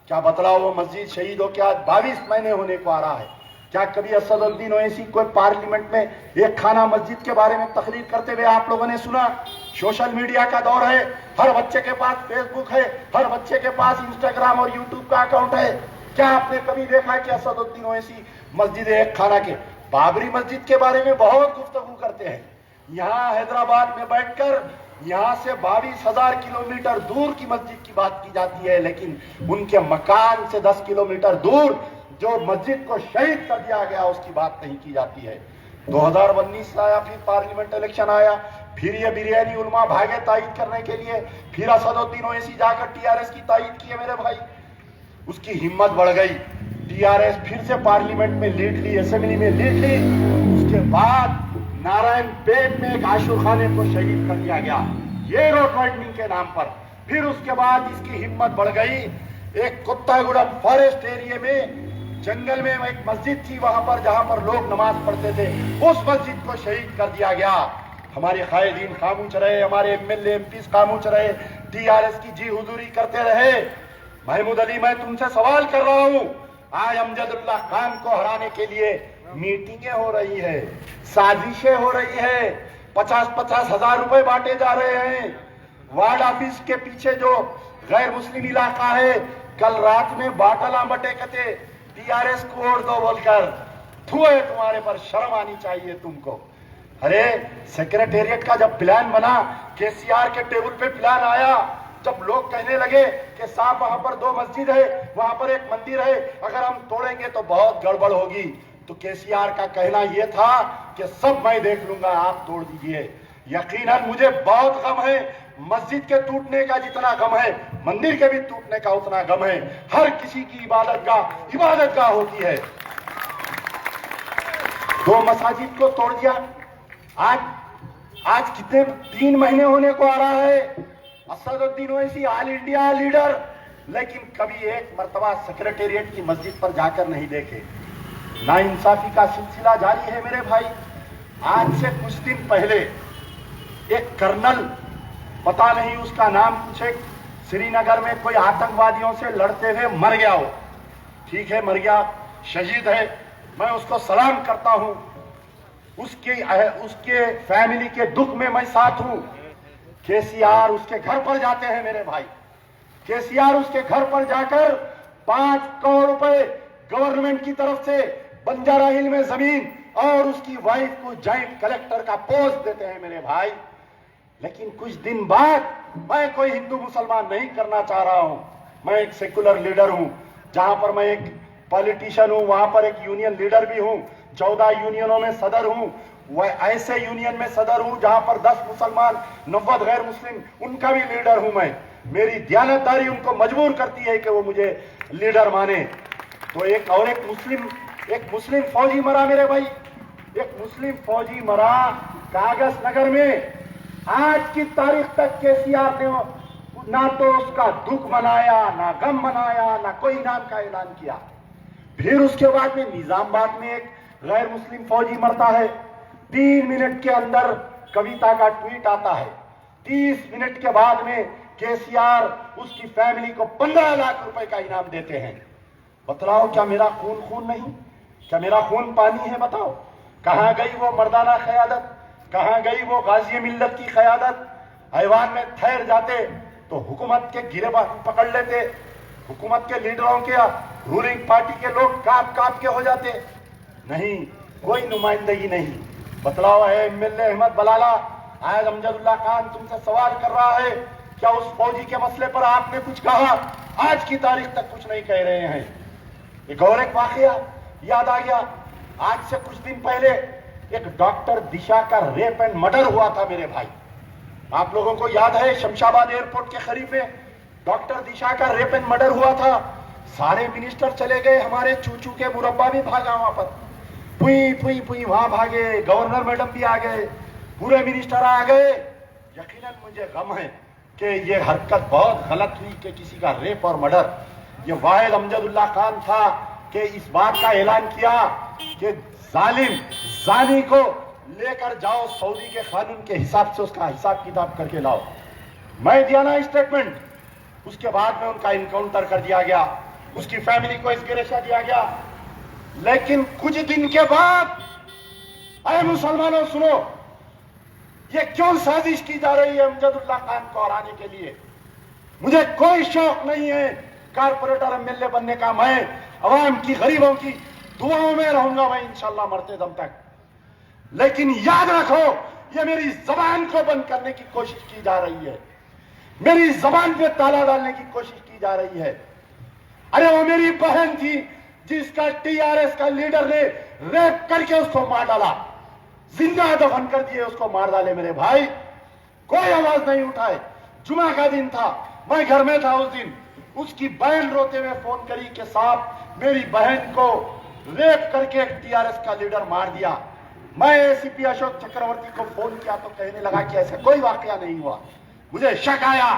क्या बतलाओ वो मस्जिद शहीद हो क्या 22 महीने होने को आ रहा है। क्या कभी असदुद्दीन ओवैसी कोई पार्लियामेंट में एक खाना मस्जिद के बारे में तकरीर करते हुए आप लोगों ने सुना? सोशल मीडिया का दौर है, हर बच्चे के पास फेसबुक है, हर बच्चे के पास इंस्टाग्राम और यूट्यूब का अकाउंट है। क्या आपने कभी देखा कि असदुद्दीन ओवैसी मस्जिद एक खाना के बाबरी मस्जिद के बारे में बहुत गुफ्तगू करते हैं? यहाँ हैदराबाद में बैठकर यहाँ से 22,000 किलोमीटर दूर की मस्जिद की बात की जाती है, लेकिन उनके मकान से 10 किलोमीटर दूर जो मस्जिद को शहीद कर दिया गया उसकी बात नहीं की जाती है। 2019 आया, फिर पार्लियामेंट इलेक्शन आया, फिर ये बिरयानी उलमा भागे तायीद करने के लिए, फिर असदुद्दीन ओवैसी जाकर टीआरएस की तायीद की है मेरे भाई। उसकी हिम्मत बढ़ गई, टीआरएस फिर से पार्लियामेंट में लीड ली, असेंबली में लीड ली। उसके बाद नारायणपेट में एक आशुखाने को शहीद कर दिया गया, ये रोड वाइडनिंग के नाम पर। फिर उसके बाद इसकी हिम्मत बढ़ गई, एक कुत्तागुड़म फॉरेस्ट एरिया में जंगल में एक मस्जिद थी, वहां पर जहां पर लोग नमाज पढ़ते थे, उस मस्जिद को शहीद कर दिया गया। हमारे कायदीन खामोश रहे, हमारे एमएलए एमपी खामोश रहे, टीआरएस की जी हुजूरी करते रहे। महमूद अली, मैं तुमसे सवाल कर रहा हूं, आज अमजदुल्लाह खान को हराने के लिए मीटिंगें हो रही है, साजिशें हो रही है, 50-50 हजार रुपए बांटे जा रहे हैं। वार्ड ऑफिस के पीछे जो गैर मुस्लिम इलाका है, कल रात में बाटला बटे कते टीआरएस को वोट दो बोलकर, धुए तुम्हारे पर, शर्म आनी चाहिए तुमको। अरे सेक्रेटेरिएट का जब प्लान बना, केसीआर के टेबल पे प्लान आया, जब लोग कहने लगे कि साहब वहां पर 2 मस्जिद है, वहां पर एक मंदिर है, अगर हम तोड़ेंगे तो बहुत गड़बड़ होगी, तो केसीआर का कहना यह था कि सब मैं देख लूंगा, आप तोड़ दीजिए। यकीनन मुझे बहुत गम है, मस्जिद के टूटने का जितना गम है, मंदिर के भी टूटने का उतना गम है। हर किसी की इबादतगाह होती है। 2 मसाजिद को तोड़ दिया। आज आज कितने 3 महीने होने को आ रहा है Asaduddin Owaisi all India leader, लेकिन कभी एक मर्तबा सेक्रेटेरिएट की मस्जिद पर जाकर नहीं देखे। नाइंसाफी का सिलसिला जारी है मेरे भाई। आज से कुछ दिन पहले एक कर्नल, पता नहीं उसका नाम कुछ, एक श्रीनगर में कोई आतंकवादियों से लड़ते हुए मर गया हो। ठीक है, मर गया, शहीद है, मैं उसको सलाम करता हूं। उसके फैमिली के दुख में मैं साथ हूं। केसीआर उसके घर पर जाते हैं मेरे भाई। केसीआर उसके घर पर जाकर 5 करोड़ रुपए गवर्नमेंट की तरफ से बंजारा हिल में जमीन और उसकी वाइफ को जॉइंट कलेक्टर का पोस्ट देते हैं मेरे भाई। लेकिन कुछ दिन बाद, मैं कोई हिंदू मुसलमान नहीं करना चाह रहा हूं, मैं एक सेकुलर लीडर हूं। जहां पर मैं एक पॉलिटिशियन हूं, वहां पर एक यूनियन लीडर भी हूं, 14 यूनियनों में सदर हूं। वह ऐसे यूनियन में सदर हूं जहां पर 10 मुसलमान, 90 गैर मुस्लिम, उनका भी लीडर हूं मैं। मेरी दयानतदारी उनको मजबूर करती है कि वो मुझे लीडर माने। तो एक मुस्लिम फौजी मरा मेरे भाई, एक मुस्लिम फौजी मरा कागज नगर में। आज की तारीख तक केसीआर ने ना तो उसका दुख मनाया, ना गम मनाया, ना कोई नाम का ऐलान किया। फिर उसके बाद में निजामाबाद में एक गैर मुस्लिम फौजी मरता है। 3 मिनट के अंदर कविता का ट्वीट आता है। 30 मिनट के बाद में केसीआर उसकी फैमिली को 15 लाख रुपए का इनाम देते हैं। बतलाओ, क्या मेरा खून खून नहीं? क्या मेरा खून पानी है? बताओ, कहां गई वो मर्दाना क़यादत? कहां गई वो गाजी मिल्लत की क़यादत? ऐवान में ठहर जाते तो हुकूमत के गिरेबान पकड़ लेते, हुकूमत के लीडरों के, रूलिंग पार्टी के लोग काप काप के हो जाते। नहीं, कोई नुमाइंदगी नहीं। बतलाओ है एमएलए अहमद बलाला, आज अमजदुल्ला खान तुमसे सवाल कर रहा है, क्या उस फौजी के मसले पर आपने कुछ कहा? आज की तारीख तक कुछ नहीं कह रहे हैं। एक और एक वाकया याद आ गया। आज से कुछ दिन पहले एक डॉक्टर दिशा का रेप एंड मर्डर हुआ था मेरे भाई। आप लोगों को याद है, शमशाबाद एयरपोर्ट के करीब में डॉक्टर दिशा का रेप एंड मर्डर हुआ था। सारे मिनिस्टर चले गए, हमारे चूचू के मुरब्बा भी भागा वहां पर, पुई पुई पुई वहां भागे, गवर्नर मैडम भी आ गए, पूरे मिनिस्टर आ गए। यकीनन मुझे गम है कि ये हरकत बहुत गलत हुई कि किसी का रेप और मर्डर। ये वाहिद अमजदुल्ला खान था कि इस बात का ऐलान किया कि जालिम जानी को लेकर जाओ, सऊदी के कानून के हिसाब से उसका हिसाब किताब करके लाओ। मैं दिया ना स्टेटमेंट, उसके बाद में उनका इनकाउंटर कर दिया गया, उसकी फैमिली को इसगिरेशा दिया गया। लेकिन कुछ दिन के बाद, अरे मुसलमानों सुनो, ये क्यों साजिश की जा रही है अमजदुल्ला खान को हराने के लिए? मुझे कोई शौक नहीं है कारपोरेटर एमएलए बनने का। मैं अवाम की, गरीबों की दुआओं में रहूंगा मैं इंशाल्लाह मरते दम तक। लेकिन याद रखो, ये मेरी जबान को बंद करने की कोशिश की जा रही है, मेरी जबान पे ताला डालने की कोशिश की जा रही है। अरे वो मेरी बहन थी जिसका टीआरएस का लीडर ने रेप करके उसको मार डाला, जिंदा दफन कर दिए, उसको मार डाले मेरे भाई। कोई आवाज नहीं उठाए। जुमा का दिन था, मैं घर में था उस दिन। उसकी बहन रोते हुए फोन करी कि साहब मेरी बहन को रेप करके टीआरएस का लीडर मार दिया। मैं एसीपी अशोक चक्रवर्ती को फोन किया तो कहने लगा कि ऐसा कोई वाकया नहीं हुआ। मुझे शक आया,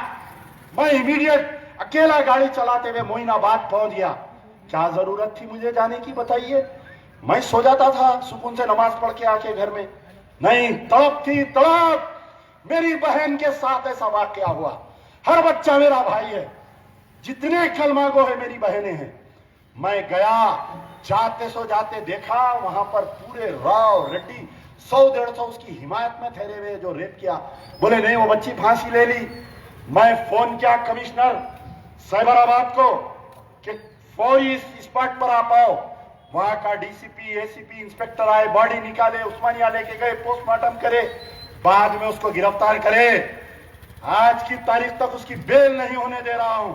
मैं इमीडिएट अकेला गाड़ी चलाते हुए मोइनाबाद पहुंच गया। क्या जरूरत थी मुझे जाने की बताइए? मैं सो जाता था सुकून से नमाज पढ़ के आके घर में। नहीं, तड़प थी तड़प। मेरी बहन के साथ ऐसा वाकया हुआ। हर बच्चा मेरा भाई है, जितने कलमा गो है मेरी बहनें हैं। मैं गया, जाते सो जाते देखा वहां पर पूरे राव रेड्डी 100-150 उसकी हिमायत में ठहरे हुए जो रेप किया। बोले नहीं, वो बच्ची फांसी ले ली। मैं फोन किया कमिश्नर साइबराबाद को कि फौरी स्पॉट पर आ पाओ। वहां का डीसीपी, एसीपी, इंस्पेक्टर आए, बॉडी निकाले, उस्मानिया लेके गए, पोस्टमार्टम करे, बाद में उसको गिरफ्तार करे। आज की तारीख तक उसकी बेल नहीं होने दे रहा हूं।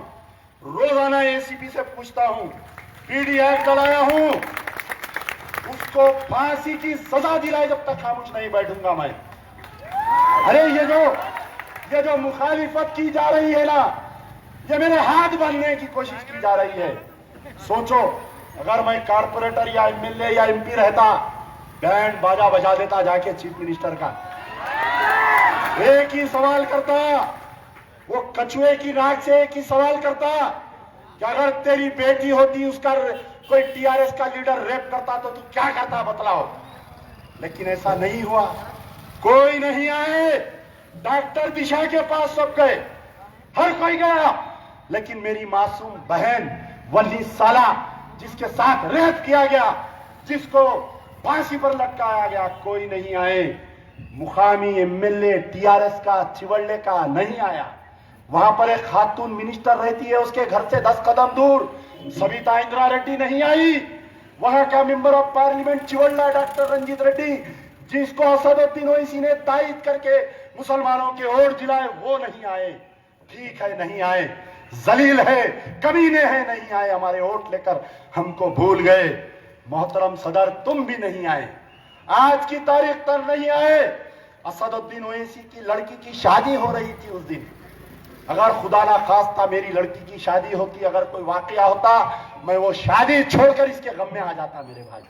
रोजाना एसीपी से पूछता हूं, पीडी एक्ट चलाया हूं, उसको फांसी की सजा दिलाए जब तक खामोश नहीं बैठूंगा मैं। अरे ये जो मुखालिफत की जा रही है ना, ये मेरे हाथ बांधने की कोशिश की जा रही है। सोचो, अगर मैं कारपोरेटर या एमएलए या एमपी रहता, बैंड बाजा बजा देता जाके चीफ मिनिस्टर का। एक ही सवाल करता, वो कछुए की नाक से एक ही सवाल करता कि अगर तेरी बेटी होती, उसका कोई टीआरएस का लीडर रेप करता तो तू क्या करता, बतलाओ। लेकिन ऐसा नहीं हुआ, कोई नहीं आए। डॉक्टर दिशा के पास सब गए, हर कोई गया, लेकिन मेरी मासूम बहन 19 साला जिसके साथ रेप किया गया, जिसको फांसी पर लटकाया गया, कोई नहीं आए। मुकामी एमएलए टीआरएस का चिवड़ले का नहीं आया। वहां पर एक खातून मिनिस्टर रहती है, उसके घर से 10 कदम दूर सविता इंदिरा रेड्डी नहीं आई। वहां का member of parliament Chevella doctor Ranjit Reddy, जिसको असदुद्दीन ओवैसी ने तायद करके मुसलमानों के वोट दिलाए, वो नहीं आए। ठीक है, नहीं आए, जलील है, कमीने हैं, नहीं आए, हमारे वोट लेकर हमको भूल गए। मोहतरम सदर, तुम भी नहीं आए, आज की तारीख तक नहीं आए। असदुद्दीन ओवैसी की लड़की की शादी हो रही थी उस दिन। अगर खुदा ना खास्ता मेरी लड़की की शादी होती, अगर कोई वाकया होता, मैं वो शादी छोड़कर इसके गम में आ जाता। मेरे भाई,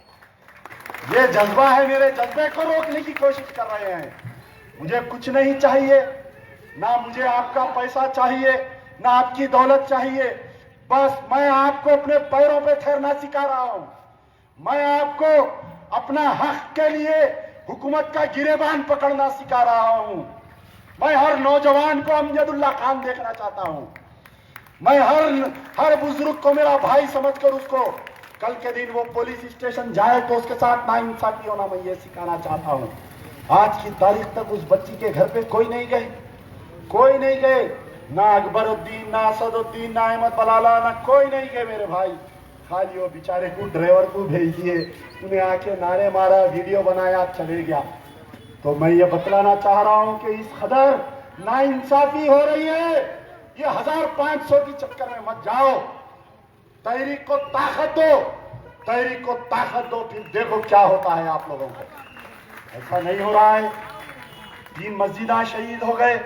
ये जज्बा है, मेरे जज्बे को रोकने की कोशिश कर रहे हैं। मुझे कुछ नहीं चाहिए, ना मुझे आपका पैसा चाहिए, ना आपकी दौलत चाहिए। बस मैं आपको अपने पैरों पे ठहरना सिखा रहा हूं। मैं आपको अपना हक के लिए हुकूमत का गिरेबान पकड़ना सिखा रहा हूं। मैं हर नौजवान को अमजदुल्ला खान देखना चाहता हूं। मैं हर बुजुर्ग को मेरा भाई समझकर उसको कल के दिन वो पुलिस स्टेशन जाए तो उसके साथ नाइंसाफी होना, मैं ये सिखाना चाहता हूं। आज की तारीख तक उस बच्ची के घर पे कोई नहीं गए, कोई नहीं गए, ना अकबरुद्दीन, ना असदुद्दीन, ना अहमद बलाला, ना कोई नहीं गए मेरे भाई। खाली वो बेचारे को ड्राइवर को भेज दिए, उन्हें आके नारे मारा, वीडियो बनाया, चले गया। तो मैं ये बतलाना चाह रहा हूं कि इस कदर नाइंसाफी हो रही है, ये 1500 की चक्कर में मत जाओ। तहरीक को ताकत दो, तहरीक को ताकत दो, फिर देखो क्या होता है आप लोगों को। ऐसा नहीं हो रहा है। 3 मस्जिदा शहीद हो गए,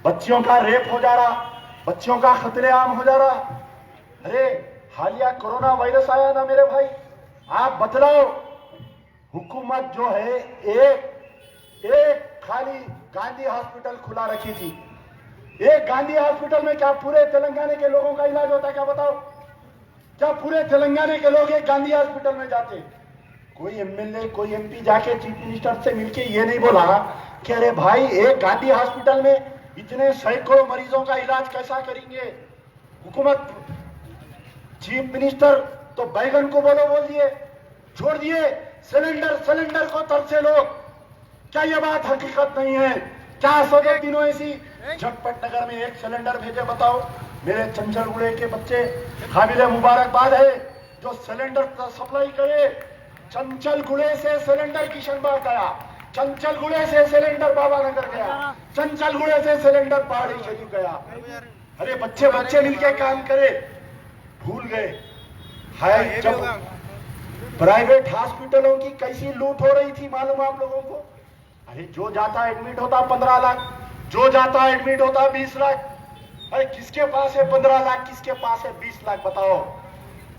बच्चियों का रेप हो जा रहा, बच्चियों का कत्लेआम हो जा रहा। अरे हालिया कोरोना वायरस आया ना मेरे भाई, आप बतलाओ, हुकूमत जो है एक खाली गांधी हॉस्पिटल खुला रखी थी। एक गांधी हॉस्पिटल में क्या पूरे तेलंगाना के लोगों का इलाज होता है? क्या बताओ, क्या पूरे तेलंगाना के लोग एक गांधी हॉस्पिटल में जाते? कोई एमएलए, कोई एमपी जाके चीफ मिनिस्टर से मिलके ये नहीं बोला कि अरे भाई, एक गांधी हॉस्पिटल में इतने सैकड़ों मरीजों का इलाज कैसा करेंगे? हुकूमत, चीफ मिनिस्टर तो बैगन को बोल दिए, छोड़ दिए। सिलेंडर को तरसे लोग। क्या ये बात हकीकत नहीं है? क्या असदुद्दीन ओवैसी झटपट नगर में एक सिलेंडर भेजे? बताओ। मेरे चंचलगुड़े के बच्चे काबिले मुबारकबाद है जो सिलेंडर सप्लाई करे। चंचलगुड़े से सिलेंडर किशनबाग गया, चंचलगुड़े से सिलेंडर बाबा नगर गया, चंचलगुड़े से सिलेंडर पहाड़ी शरीफ गया। अरे बच्चे मिलके काम करे, भूल गए। हाय, जब प्राइवेट हॉस्पिटलों की कैसी लूट हो रही थी मालूम आप लोगों को? अरे जो जाता एडमिट होता 15 लाख, जो जाता एडमिट होता 20 लाख। अरे किसके पास है 15 लाख, किसके पास है 20 लाख? बताओ।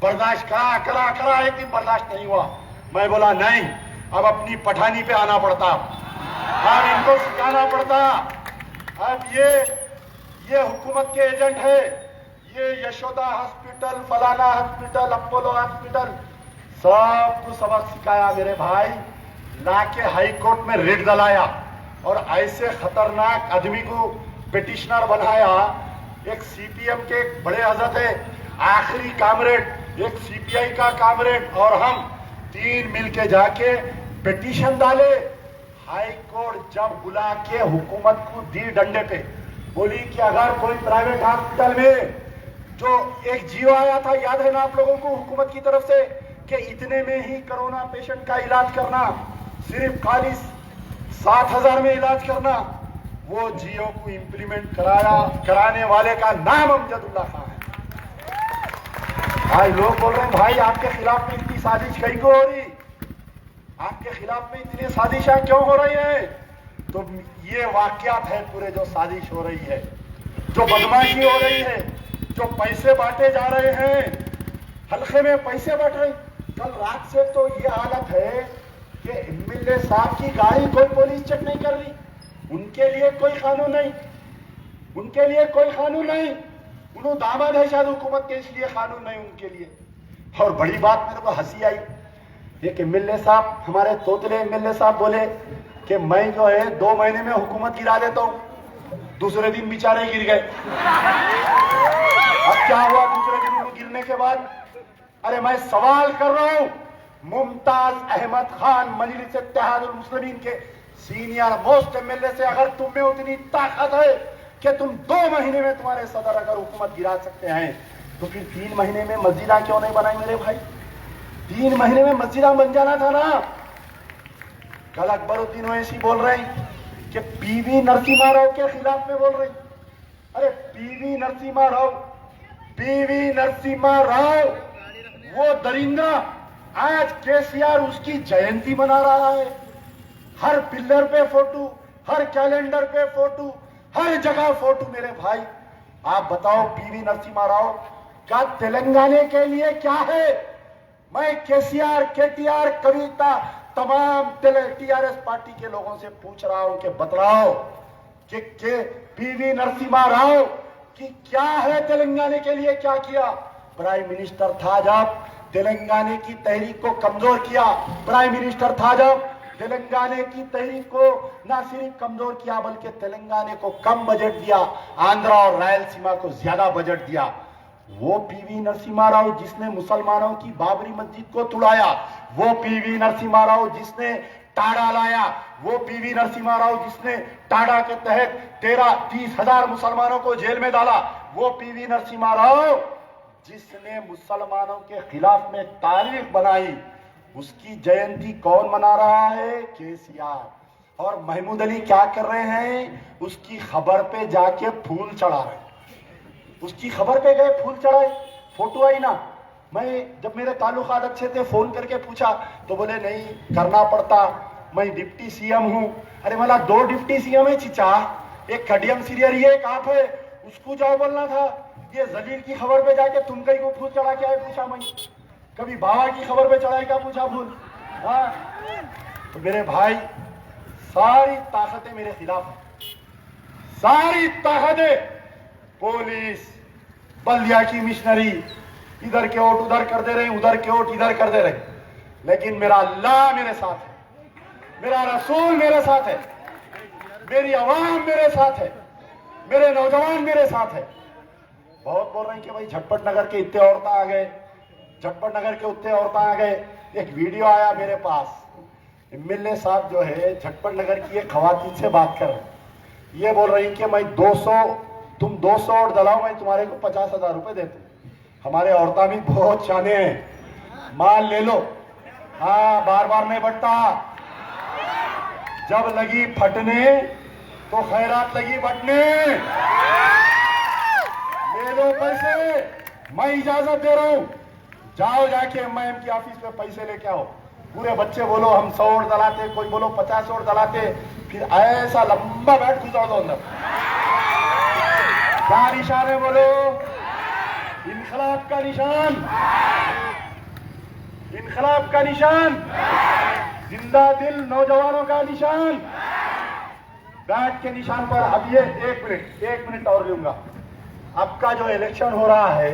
बर्दाश्त करा, एक दिन बर्दाश्त नहीं हुआ। मैं बोला नहीं, अब अपनी पठानी पे आना पड़ता, अब इनको सिखाना पड़ता। अब ये हुकूमत के एजेंट है, ये यशोदा हॉस्पिटल, फलाना हॉस्पिटल, अपोलो हॉस्पिटल, सबको सबक सिखाया मेरे भाई। लाके हाई कोर्ट में रिट दलाया और ऐसे खतरनाक आदमी को पिटिशनर बनाया। एक सीपीएम के एक बड़े हजरत है, आखिरी कामरेड, एक सीपीआई का कामरेड और हम 3 मिलके जाके पिटिशन डाले। हाई कोर्ट जब बुला के हुकूमत को दी डंडे पे, बोली कि अगर कोई प्राइवेट हॉस्पिटल में, जो एक जियो आया था याद है ना आप लोगों को हुकूमत की तरफ से, कि इतने में ही कोरोना पेशेंट का इलाज करना, सिर्फ खाली 7,000 में इलाज करना, वो जियो को इंप्लीमेंट कराने वाले का नाम अमजदुल्ला खान है। आज लोग बोल रहे हैं भाई आपके खिलाफ में इतनी साजिश कहीं को हो रही, आपके खिलाफ में इतनी साजिशें क्यों हो रही है? तो ये वाकयात है पूरे जो साजिश हो रही है, जो बदमाशी हो रही है, जो पैसे बांटे जा रहे हैं, हल्के में पैसे बांट रहे। कल रात से तो ये हालत है कि एमएलए साहब की गाड़ी कोई पुलिस चेक नहीं कर रही, उनके लिए कोई कानून नहीं, उनके लिए कोई कानून नहीं। उन्होंने दामाद है शायद हुकूमत के, इसलिए कानून नहीं उनके लिए। और बड़ी बात मेरे को हंसी आई, एक एमएलए साहब, हमारे तोतले एमएलए साहब बोले कि मैं जो है 2 महीने में हुकूमत गिरा देता हूं। दूसरे दिन बेचारे गिर गए। अब क्या हुआ दूसरे दिन गिरने के बाद? अरे मैं सवाल कर रहा हूं, मुमताज अहमद खान मजलिस इत्तेहादुल मुस्लिमीन के सीनियर मोस्ट एमएलए से अगर तुम में उतनी ताकत है कि तुम 2 महीने में तुम्हारे सदर अगर हुकूमत गिरा सकते हैं, तो फिर 3 महीने में मस्जिदा क्यों नहीं बनाई मेरे भाई? 3 महीने में मस्जिदा बन जाना था ना। कल अकबरुद्दीन ओवैसी बोल रहे हैं कि पीवी नरसिम्हा राव के खिलाफ में बोल रहे। अरे पीवी नरसिम्हा राव वो दरिंदा, आज केसीआर उसकी जयंती मना रहा है। हर पिलर पे फोटो, हर कैलेंडर पे फोटो, हर जगह फोटो। मेरे भाई आप बताओ पीवी नरसिम्हा राव का तेलंगाना के लिए क्या है? मैं केसीआर, केटीआर, कविता, तमाम टीआरएस पार्टी के लोगों से पूछ रहा हूं कि बतलाओ कि पीवी नरसिम्हा राव की क्या है, तेलंगाना के लिए क्या किया? प्राइम मिनिस्टर था जब तेलंगाना की तहरीक को कमजोर किया, प्राइम मिनिस्टर था जब तेलंगाना की तहरीक को ना सिर्फ कमजोर किया बल्कि तेलंगाना को कम बजट दिया, आंध्रा और रायलसीमा को ज्यादा बजट दिया। वो पीवी नरसिम्हा राव जिसने मुसलमानों की बाबरी मस्जिद को तुड़ाया, वो पीवी नरसिम्हा राव जिसने टाड़ा लाया, वो पीवी नरसिम्हा राव जिसने टाड़ा के तहत 30 हजार मुसलमानों को जेल में डाला, वो पीवी नरसिम्हा राव जिसने मुसलमानों के खिलाफ में तारीख बनाई, उसकी जयंती कौन मना रहा है? केसीआर। और महमूद अली क्या कर रहे हैं? उसकी खबर पे जाके फूल चढ़ा रहे हैं। उसकी खबर पे गए, फूल चढ़ाए, फोटो आई ना। मैं जब मेरे ताल्लुकात अच्छे थे फोन करके पूछा तो बोले नहीं करना पड़ता, मैं डिप्टी सीएम हूं। अरे मला 2 डिप्टी सीएम है चिचा, एक खडियम सीरियर ये एक आप है, उसको जाओ बोलना था। ये जलील की खबर पे जाके तुम कहीं को फूल चढ़ा के आए पूछा? मैं कभी बाबा की खबर पे चढ़ाए क्या पूछा फूल? हाँ तो मेरे भाई सारी ताकतें मेरे खिलाफ है, सारी ताकतें। पुलिस, बल्दिया की मिशनरी, इधर के वोट उधर कर दे रहे, उधर के वोट इधर कर दे रहे, लेकिन मेरा अल्लाह मेरे साथ है, मेरा रसूल मेरे साथ है, मेरी आवाम मेरे साथ है, मेरे नौजवान मेरे साथ है। बहुत बोल रहे हैं कि भाई झटपट नगर के इतने औरतें आ गए, झटपट नगर के उतने औरतें आ गए। एक वीडियो आया मेरे पास, एमएलए साहब जो है झटपट नगर की एक खवातीन से बात कर रहे हैं। ये बोल रही कि मैं 200, तुम 200 और दलाओ, मैं तुम्हारे को 50,000 रुपए देता हूं। हमारे औरता भी बहुत शाने हैं, माल ले लो। हाँ बार बार नहीं बढ़ता, जब लगी फटने तो खैरात लगी बटने। ले लो पैसे, मैं इजाजत दे रहा हूं, जाओ जाके एमआईएम की ऑफिस पे पैसे लेके आओ। पूरे बच्चे बोलो हम 100 वोट दलाते, कोई बोलो 50 वोट दलाते, फिर ऐसा लंबा बैठ गुजार दो अंदर। क्या निशान है बोलो? इनकलाब का निशान, इनकलाब का निशान, जिंदा दिल नौजवानों का निशान, बैट के निशान पर। अब ये 1 मिनट और लूंगा। अब का जो इलेक्शन हो रहा है,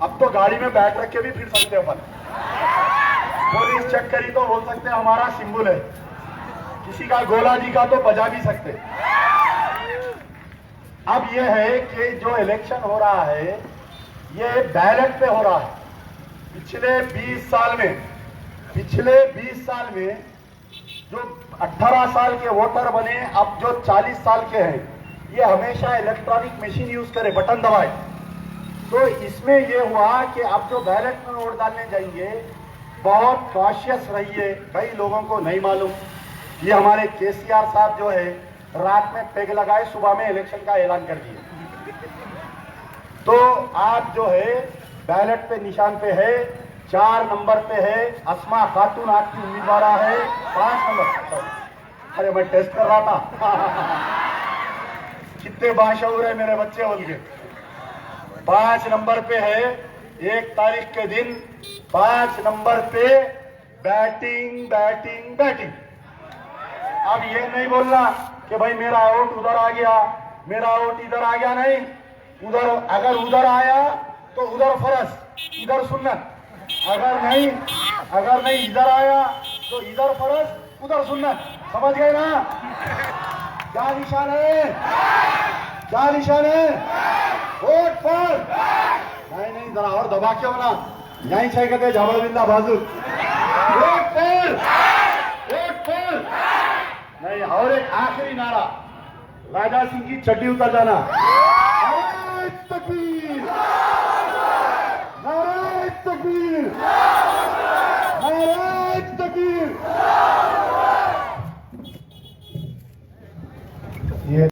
अब तो गाड़ी में बैठ रख के भी फिर सकते अपन, पुलिस चेक करी तो बोल सकते हमारा सिंबल है, किसी का गोला दिखा तो बजा भी सकते। अब यह है कि जो इलेक्शन हो रहा है ये बैलेट पे हो रहा है। पिछले 20 साल में जो 18 साल के वोटर बने, अब जो 40 साल के हैं, ये हमेशा इलेक्ट्रॉनिक मशीन यूज करे, बटन दबाए। तो इसमें यह हुआ कि अब जो बैलेट में वोट डालने जाएंगे बहुत कॉशियस रहिए। कई लोगों को नहीं मालूम, ये हमारे केसीआर साहब जो है रात में पेग लगाए, सुबह में इलेक्शन का ऐलान कर दिए। तो आप जो है बैलेट पे निशान पे है, 4 नंबर पे है अस्मा खातून आपकी उम्मीदवार है, 5 नंबर। अरे मैं टेस्ट कर रहा था कितने बाशऊर है मेरे बच्चे बोल के। 5 नंबर पे है, 1 तारीख के दिन 5 नंबर पे बैटिंग बैटिंग बैटिंग। अब ये नहीं बोलना कि भाई मेरा वोट उधर आ गया, मेरा वोट इधर आ गया, नहीं। उधर अगर उधर आया तो उधर फर्ज, इधर सुन्नत। अगर नहीं इधर आया तो इधर फर्ज, उधर सुन्नत। समझ गए ना? क्या निशान है? क्या निशान है? वोट पर नहीं, जरा और दबा के होना। यहीं चाहिए कहते झाबड़बिंदा बाजू। वोट पर नहीं। और एक आखिरी नारा, राजा सिंह की चड्डी उतर जाना। तकबीर।